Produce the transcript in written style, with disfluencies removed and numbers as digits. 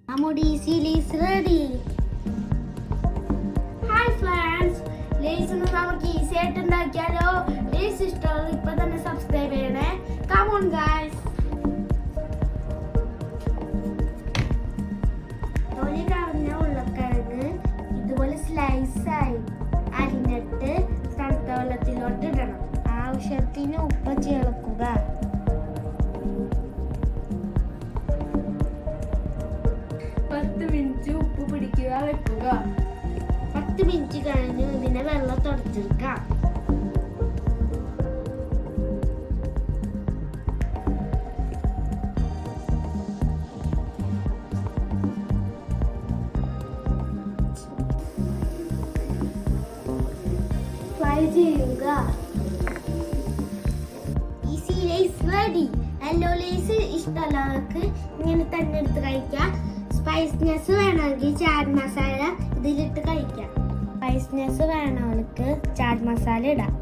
നമ്മുടെ easy Lay's ready. Hi friends, Lay's നമുക്ക് easy ആയിട്ട് ഉണ്ടാക്കിയാലോ? ലേസ് ഇഷ്ടമുള്ള ഇപ്പൊ തന്നെ സബ്സ്ക്രൈബ് ചെയ്യണേ. Come on guys. തൊലി കളഞ്ഞ ഉരുളക്കിഴങ്ങ് ഇതുപോലെ സ്ലൈസായി അരിഞ്ഞിട്ട് തണുത്ത വെള്ളത്തിലോട്ട് ഇടണം. ആവശ്യത്തിന് ഉപ്പ് ചേർക്കുക. ഉപ്പ് പിടിക്കുക വെക്കുക. 10 മിനിറ്റ് കഴിഞ്ഞ് ഇതിനെ വെള്ളം തുടച്ചെടുക്കാം. ഫ്രൈ ചെയ്യുക. Easy Lay's ready. Yellow Lay's ഇഷ്ടമുള്ളവർക്ക് ഇങ്ങനെ തന്നെ എടുത്ത് കഴിക്കാം. സ്പൈസിനെസ് വേണമെങ്കിൽ ചാറ്റ് മസാല ഇതിലിട്ട് കഴിക്കാം. സ്പൈസിനെസ് വേണവർക്ക് ചാറ്റ് മസാല ഇടാം.